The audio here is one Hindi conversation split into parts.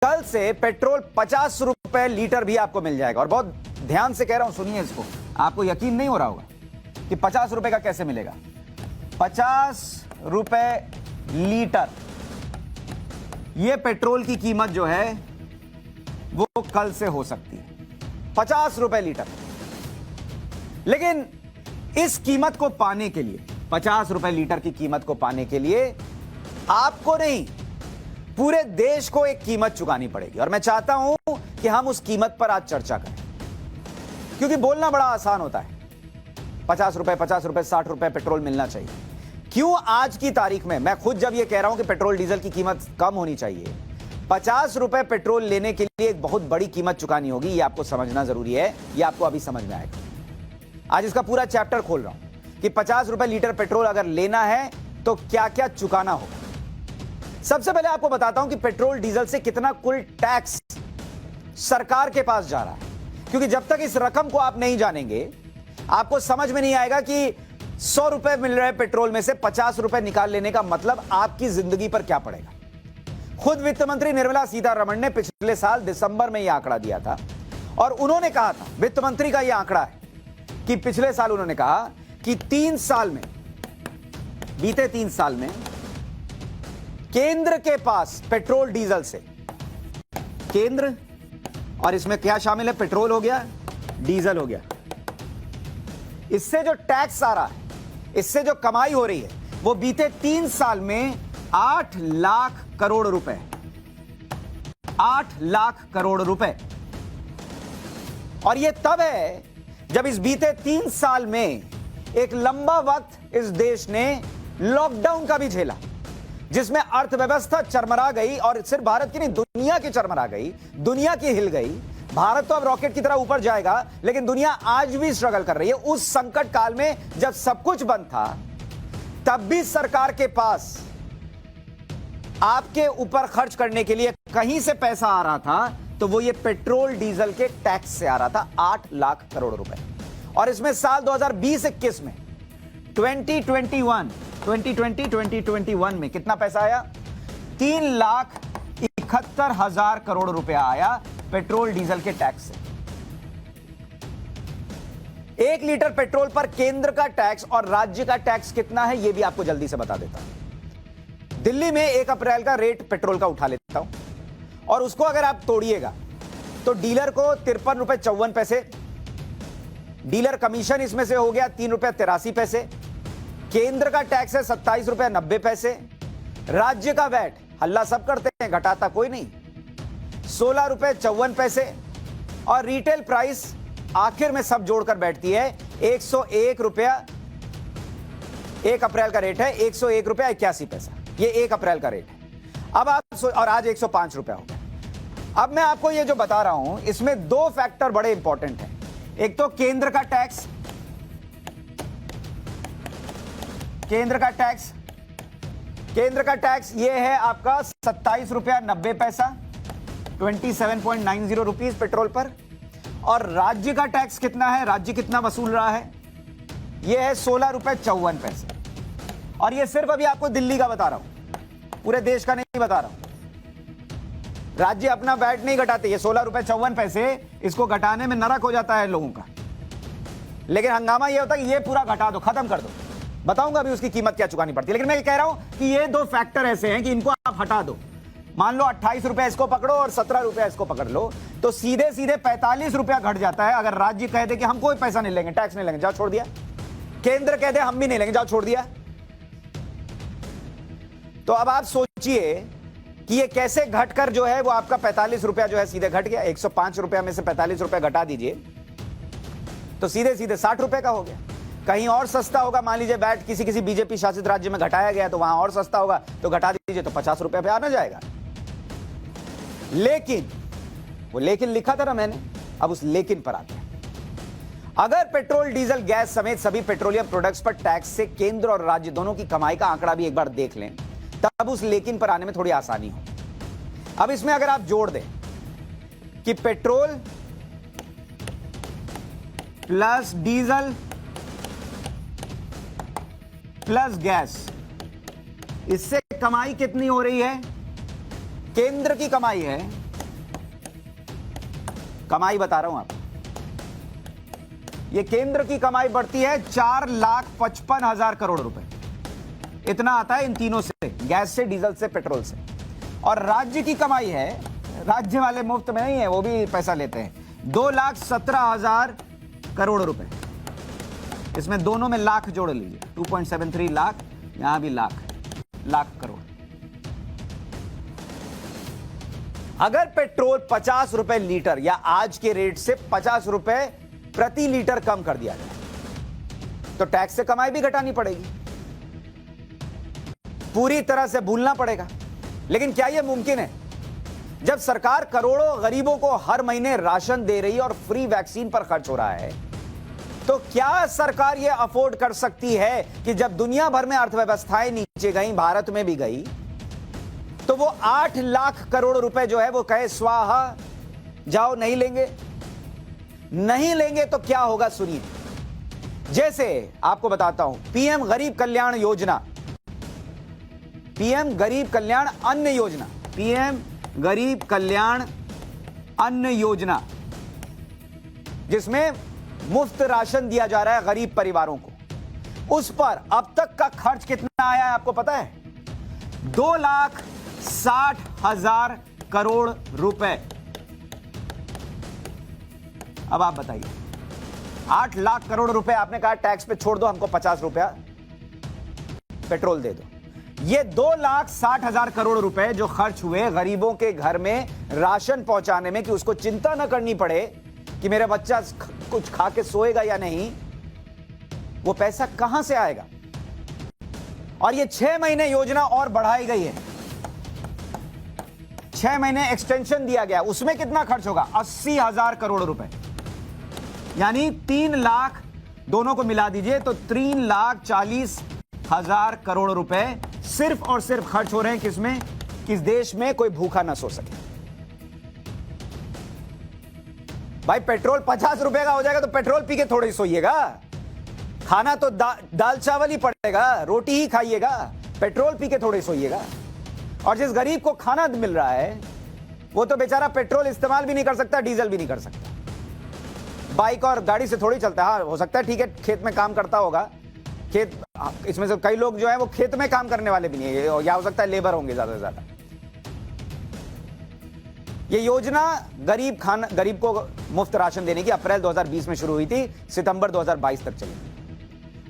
कल से पेट्रोल 50 रुपए लीटर भी आपको मिल जाएगा। और बहुत ध्यान से कह रहा हूं, सुनिए इसको, आपको यकीन नहीं हो रहा होगा कि 50 रुपए का कैसे मिलेगा। 50 रुपए लीटर ये पेट्रोल की कीमत जो है वो कल से हो सकती है 50 रुपए लीटर। लेकिन इस कीमत को पाने के लिए, 50 रुपए लीटर की कीमत को पाने के लिए आपको नहीं, पूरे देश को एक कीमत चुकानी पड़ेगी। और मैं चाहता हूं कि हम उस कीमत पर आज चर्चा करें, क्योंकि बोलना बड़ा आसान होता है, 50 रुपए 60 रुपए पेट्रोल मिलना चाहिए। क्यों आज की तारीख में मैं खुद जब यह कह रहा हूं कि पेट्रोल डीजल की कीमत कम होनी चाहिए, 50 रुपए पेट्रोल लेने के लिए एक बहुत बड़ी कीमत चुकानी होगी, यह आपको समझना जरूरी है। यह आपको अभी समझ में आएगा। आज इसका पूरा चैप्टर खोल रहा हूं कि 50 रुपए लीटर पेट्रोल अगर लेना है तो क्या क्या चुकाना होगा। सबसे पहले आपको बताता हूं कि पेट्रोल डीजल से कितना कुल टैक्स सरकार के पास जा रहा है, क्योंकि जब तक इस रकम को आप नहीं जानेंगे आपको समझ में नहीं आएगा कि 100 रुपए मिल रहे पेट्रोल में से 50 रुपए निकाल लेने का मतलब आपकी जिंदगी पर क्या पड़ेगा। खुद वित्त मंत्री निर्मला सीतारमण ने पिछले साल दिसंबर में यह आंकड़ा दिया था, और उन्होंने कहा था, वित्त मंत्री का यह आंकड़ा है कि पिछले साल उन्होंने कहा कि 3 साल में, बीते 3 साल में केंद्र के पास पेट्रोल डीजल से, केंद्र और इसमें क्या शामिल है, पेट्रोल हो गया, डीजल हो गया, इससे जो टैक्स आ रहा है, इससे जो कमाई हो रही है, वो बीते 3 साल में 8 लाख करोड़ रुपए, 8 लाख करोड़ रुपए। और यह तब है जब इस बीते 3 साल में एक लंबा वक्त इस देश ने लॉकडाउन का भी झेला, जिसमें अर्थव्यवस्था चरमरा गई, और सिर्फ भारत की नहीं, दुनिया की चरमरा गई, दुनिया की हिल गई। भारत तो अब रॉकेट की तरह ऊपर जाएगा, लेकिन दुनिया आज भी स्ट्रगल कर रही है। उस संकट काल में जब सब कुछ बंद था, तब भी सरकार के पास आपके ऊपर खर्च करने के लिए कहीं से पैसा आ रहा था, तो वो ये पेट्रोल डीजल के टैक्स से आ रहा था, 8 लाख करोड़ रुपए। और इसमें साल 2020-21 में 2021 में कितना पैसा आया, 3,71,000 करोड़ रुपया आया पेट्रोल डीजल के टैक्स से। 1 लीटर पेट्रोल पर केंद्र का टैक्स और राज्य का टैक्स कितना है, यह भी आपको जल्दी से बता देता हूं। दिल्ली में 1 अप्रैल का रेट पेट्रोल का उठा लेता हूं, और उसको अगर आप तोड़िएगा तो डीलर को 53 रुपए 54 पैसे, डीलर कमीशन इसमें से हो गया 3 रुपए 83 पैसे, केंद्र का टैक्स है 27 रुपए 90 पैसे, राज्य का वैट, हल्ला सब करते हैं, घटाता कोई नहीं, 16 रुपए 54 पैसे, और रिटेल प्राइस आखिर में सब जोड़कर बैठती है 101 रुपया। 1 अप्रैल का रेट है 101 रुपया 81 पैसा, ये 1 अप्रैल का रेट है। अब आप, और आज 105 रुपया हो गया। अब मैं आपको ये जो बता रहा हूं, इसमें 2 फैक्टर बड़े इंपॉर्टेंट हैं। एक तो केंद्र का टैक्स, केंद्र का टैक्स ये है आपका 27 रुपया 90 पैसा, 27.90 रुपीज पेट्रोल पर। और राज्य का टैक्स कितना है, राज्य कितना वसूल रहा है, ये है 16 रुपए 54 पैसे। और ये सिर्फ अभी आपको दिल्ली का बता रहा हूं, पूरे देश का नहीं बता रहा हूं। राज्य अपना वैट नहीं घटाते, ये 16 रुपए 54 पैसे, इसको घटाने में नरक हो जाता है लोगों का। लेकिन हंगामा ये होता है कि ये पूरा घटा दो, खत्म कर दो। बताऊंगा अभी उसकी कीमत क्या चुकानी पड़ती है। लेकिन मैं ये कह रहा हूं कि ये 2 फैक्टर ऐसे हैं कि इनको आप हटा दो। मान लो 28 रुपए इसको पकड़ो और 17 रुपया इसको पकड़ लो, तो सीधे सीधे 45 रुपया घट जाता है। अगर राज्य कह दे कि हम कोई पैसा नहीं लेंगे, टैक्स नहीं लेंगे, जाओ छोड़ दिया। केंद्र कह दे हम भी नहीं लेंगे, जाओ छोड़ दिया। तो अब आप सोचिए कि ये कैसे घटकर जो है वो आपका 45 रुपया जो है सीधे घट गया। 105 रुपया में से 45 रुपया घटा दीजिए तो सीधे सीधे 60 रुपए का हो गया। कहीं और सस्ता होगा, मान लीजिए वैट किसी बीजेपी शासित राज्य में घटाया गया तो वहां और सस्ता होगा, तो घटा दीजिए तो 50 रुपए पे आना जाएगा। लेकिन वो लेकिन लिखा था ना मैंने, अब उस लेकिन पर आते हैं। अगर पेट्रोल डीजल गैस समेत सभी पेट्रोलियम प्रोडक्ट्स पर टैक्स से केंद्र और राज्य दोनों की कमाई का आंकड़ा भी एक बार देख लें, तब उस लेकिन पर आने में थोड़ी आसानी हो। अब इसमें अगर आप जोड़ दें कि petrol plus diesel plus gas, इससे कमाई कितनी हो रही है, केंद्र की कमाई है कमाई बता रहा हूं आपको। ये केंद्र की कमाई बढ़ती है 4,55,000 करोड़ रुपए, इतना आता है इन तीनों से, गैस से, डीजल से, पेट्रोल से। और राज्य की कमाई है, राज्य वाले मुफ्त में नहीं है, वो भी पैसा लेते हैं, 2,17,000 करोड़ रुपए। इसमें दोनों में लाख जोड़ लीजिए, 2.73 लाख, यहां भी लाख करोड़। अगर पेट्रोल 50 रुपए लीटर या आज के रेट से 50 रुपए प्रति लीटर कम कर दिया जाए तो टैक्स से कमाई भी घटानी पड़ेगी, पूरी तरह से भूलना पड़ेगा। लेकिन क्या यह मुमकिन है? जब सरकार करोड़ों गरीबों को हर महीने राशन दे रही है और फ्री वैक्सीन पर खर्च हो रहा है, तो क्या सरकार यह अफोर्ड कर सकती है कि जब दुनिया भर में अर्थव्यवस्थाएं नीचे गई, भारत में भी गई, तो वो 8 लाख करोड़ रुपए जो है वो कहे स्वाहा, जाओ, नहीं लेंगे? नहीं लेंगे तो क्या होगा सुनिए। जैसे आपको बताता हूं, पीएम गरीब कल्याण योजना, पीएम गरीब कल्याण अन्न योजना, पीएम गरीब कल्याण अन्न योजना, जिसमें मुफ्त राशन दिया जा रहा है गरीब परिवारों को, उस पर अब तक का खर्च कितना आया है आपको पता है? 2,60,000 करोड़ रुपए। अब आप बताइए, 8 लाख करोड़ रुपए आपने कहा टैक्स पे छोड़ दो, हमको 50 रुपया पेट्रोल दे दो। ये 2,60,000 करोड़ रुपए जो खर्च हुए गरीबों के घर में राशन पहुंचाने में, कि उसको चिंता न करनी पड़े कि मेरा बच्चा कुछ खा के सोएगा या नहीं, वो पैसा कहां से आएगा? और ये 6 महीने योजना और बढ़ाई गई है, 6 महीने एक्सटेंशन दिया गया, उसमें कितना खर्च होगा? 80,000 करोड़ रुपए, यानी 3 लाख, दोनों को मिला दीजिए तो 3,40,000 करोड़ रुपए सिर्फ और सिर्फ खर्च हो रहे हैं किसमें? किस देश में कोई भूखा ना सो सके। भाई पेट्रोल 50 रुपए का हो जाएगा तो पेट्रोल पी के थोड़ी सोइएगा, खाना तो दाल चावल ही पड़ेगा, रोटी ही खाइएगा, पेट्रोल पी के थोड़ी सोइएगा। और जिस गरीब को खाना मिल रहा है वो तो बेचारा पेट्रोल इस्तेमाल भी नहीं कर सकता, डीजल भी नहीं कर सकता, बाइक और गाड़ी से थोड़ी चलता है। हाँ, हो सकता है ठीक है खेत में काम करता होगा, खेत, इसमें से कई लोग जो है वो खेत में काम करने वाले भी नहीं है, या हो सकता है लेबर होंगे ज्यादा से ज्यादा। ये योजना गरीब को मुफ्त राशन देने की अप्रैल 2020 में शुरू हुई थी, सितंबर 2022 तक चली,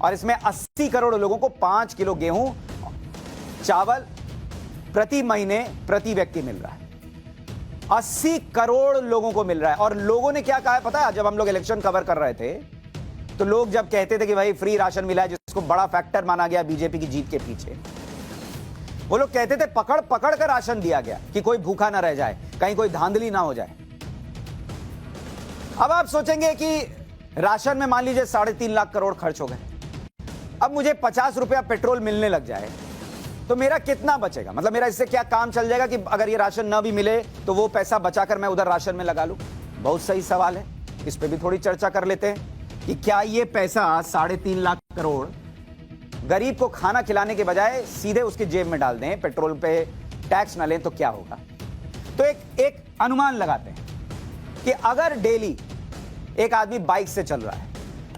और इसमें 80 करोड़ लोगों को 5 किलो गेहूं, चावल प्रति महीने प्रति व्यक्ति मिल रहा है। 80 करोड़ लोगों को मिल रहा है। और लोगों ने क्या कहा है पता है? जब हम लोग इलेक्शन कवर कर रहे थे तो लोग जब कहते थे कि भाई फ्री राशन मिला है, जिसको बड़ा फैक्टर माना गया बीजेपी की जीत के पीछे, वो लोग कहते थे पकड़ पकड़ कर राशन दिया गया कि कोई भूखा ना रह जाए, कहीं कोई धांधली ना हो जाए। अब आप सोचेंगे कि राशन में मान लीजिए 3.5 लाख करोड़ खर्च हो गए, अब मुझे 50 रुपया पेट्रोल मिलने लग जाए तो मेरा कितना बचेगा? मतलब मेरा इससे क्या काम चल जाएगा कि अगर ये राशन ना भी मिले तो वो पैसा बचाकर मैं उधर राशन में लगा लूं? बहुत सही सवाल है, इस पे भी थोड़ी चर्चा कर लेते हैं कि क्या ये पैसा 3.5 लाख करोड़ गरीब को खाना खिलाने के बजाय सीधे उसके जेब में डाल दें, पेट्रोल पे टैक्स ना लें, तो क्या होगा? तो एक अनुमान लगाते हैं कि अगर डेली एक आदमी बाइक से चल रहा है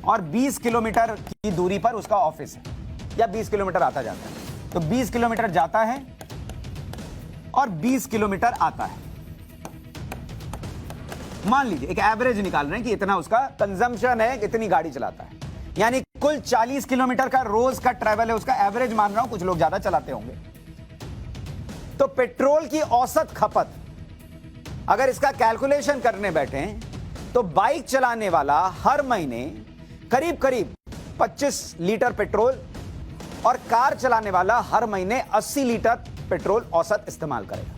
और 20 किलोमीटर की दूरी पर उसका ऑफिस है, या 20 किलोमीटर आता जाता है, तो 20 किलोमीटर जाता है और 20 किलोमीटर आता है, मान लीजिए एक एवरेज निकाल रहे हैं कि इतना उसका कंजम्पशन है, इतनी गाड़ी चलाता है, यानी कुल 40 किलोमीटर का रोज का ट्रैवल है उसका, एवरेज मान रहा हूं, कुछ लोग ज्यादा चलाते होंगे। तो पेट्रोल की औसत खपत अगर इसका कैलकुलेशन करने बैठे तो बाइक चलाने वाला हर महीने करीब करीब 25 लीटर पेट्रोल और कार चलाने वाला हर महीने 80 लीटर पेट्रोल औसत इस्तेमाल करेगा।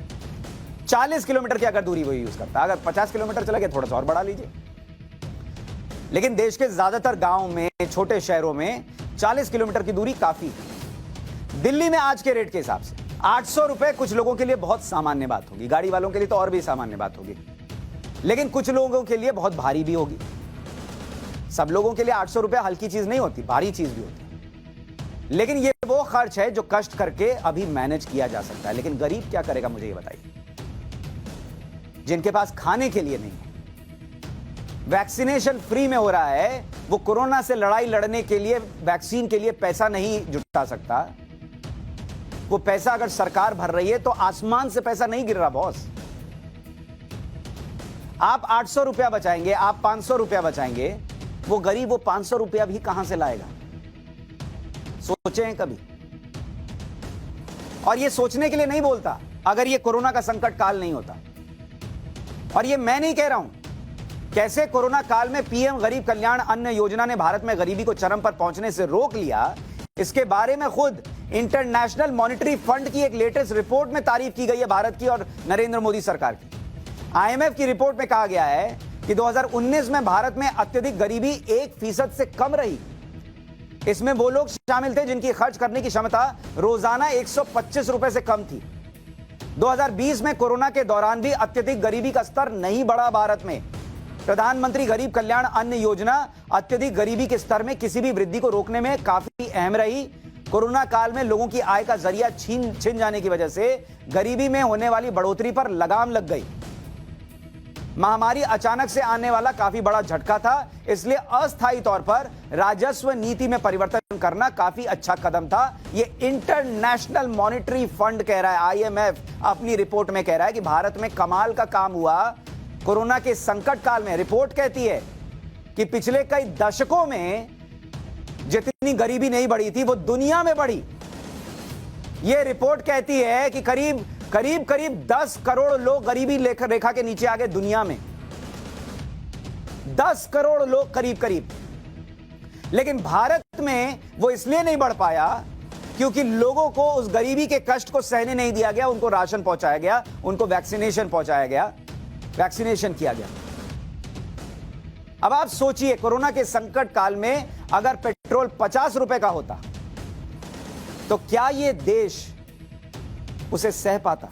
40 किलोमीटर की अगर दूरी वो यूज करता, अगर 50 किलोमीटर चला गया थोड़ा सा और बढ़ा लीजिए। लेकिन देश के ज्यादातर गांव में, छोटे शहरों में 40 किलोमीटर की दूरी काफी है। दिल्ली में आज के रेट के हिसाब से 800 रुपए कुछ लोगों के लिए बहुत सामान्य बात होगी, गाड़ी वालों के लिए तो और भी सामान्य बात होगी, लेकिन कुछ लोगों के लिए बहुत भारी भी होगी। सब लोगों के लिए 800 रुपए हल्की चीज नहीं होती, भारी चीज भी होती है। लेकिन ये वो खर्च है जो कष्ट करके अभी मैनेज किया जा सकता है। लेकिन गरीब क्या करेगा मुझे ये बताइए, जिनके पास खाने के लिए नहीं है, वैक्सीनेशन फ्री में हो रहा है, वो कोरोना से लड़ाई लड़ने के लिए वैक्सीन के लिए पैसा नहीं जुटा सकता। वो पैसा अगर सरकार भर रही है तो आसमान से पैसा नहीं गिर रहा बॉस। आप 800 रुपया बचाएंगे, आप 500 रुपया बचाएंगे, वो गरीब वो 500 रुपया भी कहां से लाएगा? सोचे हैं कभी? और ये सोचने के लिए नहीं बोलता अगर ये कोरोना का संकट काल नहीं होता। और ये मैं नहीं कह रहा हूं, कैसे कोरोना काल में पीएम गरीब कल्याण अन्न योजना ने भारत में गरीबी को चरम पर पहुंचने से रोक लिया, इसके बारे में खुद इंटरनेशनल मॉनेटरी फंड की एक लेटेस्ट रिपोर्ट में तारीफ की गई है भारत की और नरेंद्र मोदी सरकार की। आईएमएफ की रिपोर्ट में कहा गया है कि 2019 में भारत में अत्यधिक गरीबी 1% से कम रही। इसमें वो लोग शामिल थे जिनकी खर्च करने की क्षमता रोजाना 125 रुपए से कम थी। 2020 में कोरोना के दौरान भी अत्यधिक गरीबी का स्तर नहीं बढ़ा भारत में। प्रधानमंत्री गरीब कल्याण अन्न योजना अत्यधिक गरीबी के स्तर में किसी भी वृद्धि को रोकने में काफी अहम रही। कोरोना काल में लोगों की आय का जरिया छिन जाने की वजह से गरीबी में होने वाली बढ़ोतरी पर लगाम लग गई। महामारी अचानक से आने वाला काफी बड़ा झटका था, इसलिए अस्थायी तौर पर राजस्व नीति में परिवर्तन करना काफी अच्छा कदम था। यह इंटरनेशनल मॉनेटरी फंड कह रहा है, आईएमएफ अपनी रिपोर्ट में कह रहा है कि भारत में कमाल का काम हुआ कोरोना के संकट काल में। रिपोर्ट कहती है कि पिछले कई दशकों में जितनी गरीबी नहीं बढ़ी थी वो दुनिया में बढ़ी। यह रिपोर्ट कहती है कि करीब 10 करोड़ लोग गरीबी रेखा के नीचे आ गए दुनिया में। 10 करोड़ लोग करीब। लेकिन भारत में वो इसलिए नहीं बढ़ पाया क्योंकि लोगों को उस गरीबी के कष्ट को सहने नहीं दिया गया। उनको राशन पहुंचाया गया, उनको वैक्सीनेशन पहुंचाया गया, वैक्सीनेशन किया गया। अब आप सोचिए, कोरोना के संकट काल में अगर पेट्रोल 50 रुपए का होता तो क्या यह देश उसे सह पाता?